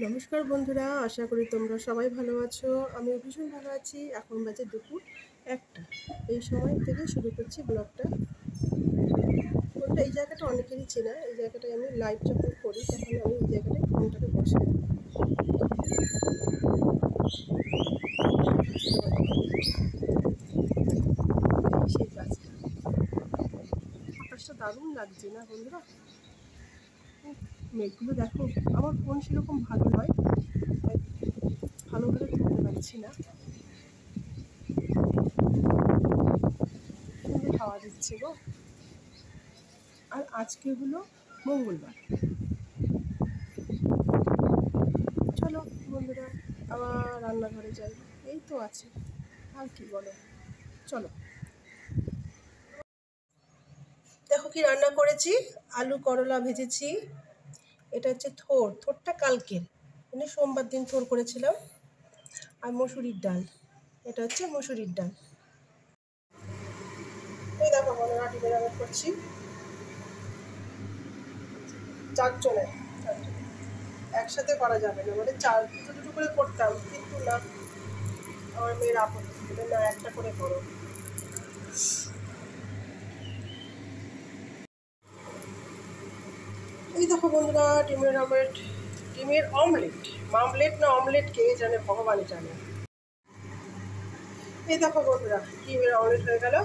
নমস্কার বন্ধুরা, আশা করি তোমরা সবাই ভালো আছো। আমিও ভীষণ ভালো আছি। এখন বাজে দুপুর 1টা। এই সময় থেকে শুরু করছি ব্লগটা। বন্ধুরা, এই জায়গাটা অনেকেরই চেনা। এই জায়গাটায় আমি লাইভ যখন করি তখন আমি এই জায়গাটায় ফোনটাকে বসাই। এই সেই গাছ। আকাশটা দারুণ লাগছে না বন্ধুরা? মেঘগুলো দেখো। আমার ফোন সেরকম ভালো নয়, তাই ভালোভাবে তুলতে পারছি না। সুন্দর হাওয়া দিচ্ছে গো। আর আজকে হলো মঙ্গলবার। চলো বন্ধুরা, আবার রান্নাঘরে যাই। এই তো আছে, আর কি বলো। চলো, দেখো কি রান্না করেছি। আলু করলা ভেজেছি। এটা হচ্ছে থোরটা কালকের, মানে সোমবার দিন থোর করেছিলাম। আর মসুরির ডাল, এটা হচ্ছে মসুরির ডাল। এই দেখো বন্ধুরা, ডিমে রান্না করছি চারজনের। একসাথে করা যাবে না, মানে দুটো দুটো করে করতাম, কিন্তু না, আমার মেয়ের আপত্তি ছিল, না একটা করে করো। এই দেখো বন্ধুরা, ডিমের অমলেট। মামলেট না অমলেট কে জানে, ভগবানই জানে। এই দেখো বন্ধুরা, ডিমের অমলেট হয়ে গেল।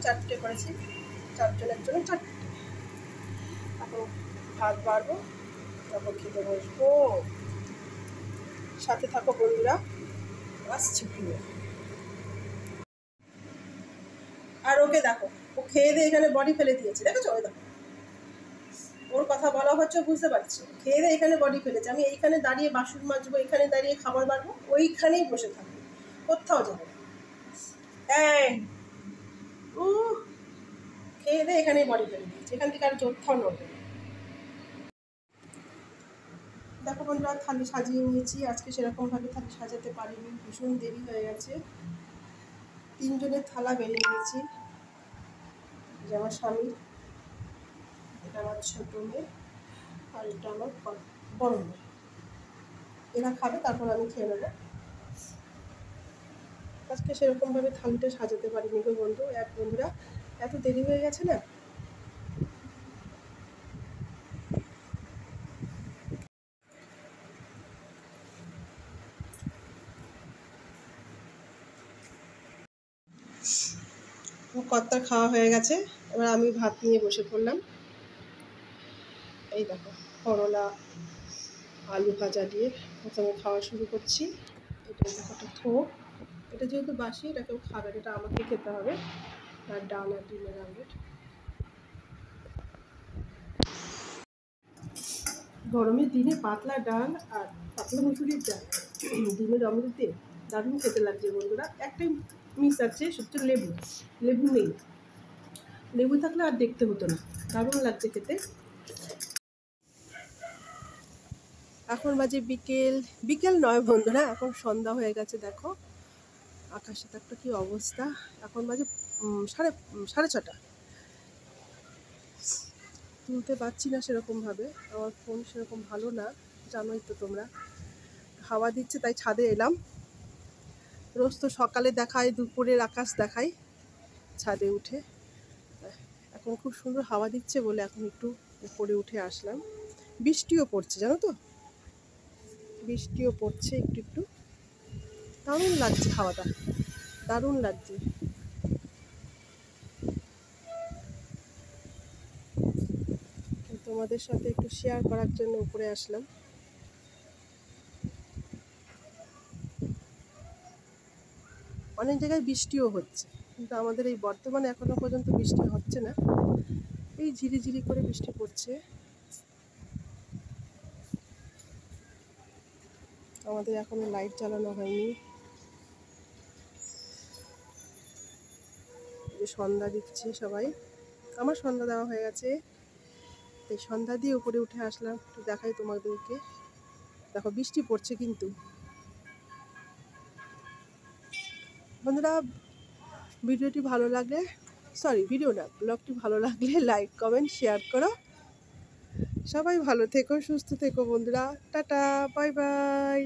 4টে করেছি, চারজনের জন্য 4টে। এখন ভাত বাড়বো, তারপর খেতে বসবো। সাথে থাকো বন্ধুরা, আসছি ফিরে। আর ওকে দেখো, ও খেয়ে দিয়ে এখানে বডি ফেলে দিয়েছে, দেখেছো? ওই দেখো, ওর কথা বলা হচ্ছে, বুঝতে পারছি। খেয়ে দিয়ে এখানে বডি ফেলেছে। আমি এইখানে দাঁড়িয়ে বাসন মাজবো, এখানে দাঁড়িয়ে খাবার বাড়বো, ওইখানেই বসে থাকবো, কোথাও যাবো না। এই ও খেয়ে দিয়ে এখানেই বডি ফেলে দিয়েছে, এখান থেকে আর কোথাও নড়বে না। দেখো বন্ধুরা, থালি সাজিয়ে নিয়েছি। আজকে সেরকমভাবে থালি সাজাতে পারিনি, ভীষণ দেরি হয়ে গেছে। 3জনের থালা বেড়ে নিয়েছি। যে আমার স্বামী, এটা আমার ছোটো মেয়ে, আর এটা আমার বড় মেয়ে। এরা খাবে, তারপর আমি খেয়ে নেবো। আজকে সেরকমভাবে থালিটা সাজাতে পারিনি গো বন্ধুরা, এত দেরি হয়ে গেছে না। কর্তার খাওয়া হয়ে গেছে, এবার আমি ভাত নিয়ে বসে পড়লাম। এই দেখো, করলা আলু ভাজা দিয়ে প্রথমে খাওয়া শুরু করছি। এটা দেখো, একটা থোক। এটা যেহেতু বাসি, এটা কেউ খাবে, এটা আমাকে খেতে হবে। আর ডাল আর ডিমের আমলেট। গরমের দিনে পাতলা ডাল আর পাতলা মুসুরির ডাল ডিমের আমলেট দিয়ে দারুণ খেতে লাগছে বন্ধুরা। একটাই মিস আছে, সবচেয়ে লেবু নেই। লেবু থাকলে আর দেখতে হতো না। দারুণ লাগছে খেতে। এখন বাজে বিকেল নয় বন্ধুরা, এখন সন্ধ্যা হয়ে গেছে। দেখো আকাশে তো একটা কি অবস্থা। এখন বাজে সাড়ে 6টা। তুলতে পারছি না সেরকমভাবে, আমার ফোন সেরকম ভালো না, জানোই তো তোমরা। হাওয়া দিচ্ছে তাই ছাদে এলাম। রোজ তো সকালে দেখায়, দুপুরের আকাশ দেখায় ছাদে উঠে। এখন খুব সুন্দর হাওয়া দিচ্ছে বলে এখন একটু উপরে উঠে আসলাম। বৃষ্টিও পড়ছে, জানো তো, বৃষ্টিও পড়ছে একটু একটু। দারুণ লাগছে হাওয়াটা, দারুণ লাগছে। তোমাদের সাথে একটু শেয়ার করার জন্য উপরে আসলাম। অনেক জায়গায় বৃষ্টিও হচ্ছে, কিন্তু আমাদের এই বর্তমানে এখনো পর্যন্ত বৃষ্টি হচ্ছে না। এই ঝিরিঝিরি করে বৃষ্টি পড়ছে। আমাদের এখনো লাইট জ্বালানো হয়নি। যে সন্ধ্যা দিচ্ছে সবাই, আমার সন্ধ্যা দেওয়া হয়ে গেছে। তাই সন্ধ্যা দিয়ে উপরে উঠে আসলাম, একটু দেখাই তোমাদেরকে। দেখো বৃষ্টি পড়ছে কিন্তু। বন্ধুরা, ভিডিওটি ভালো লাগলে, ভিডিও না, ব্লগটি ভালো লাগলে লাইক কমেন্ট শেয়ার করো। সবাই ভালো থেকো, সুস্থ থেকো বন্ধুরা। Tata, bye bye.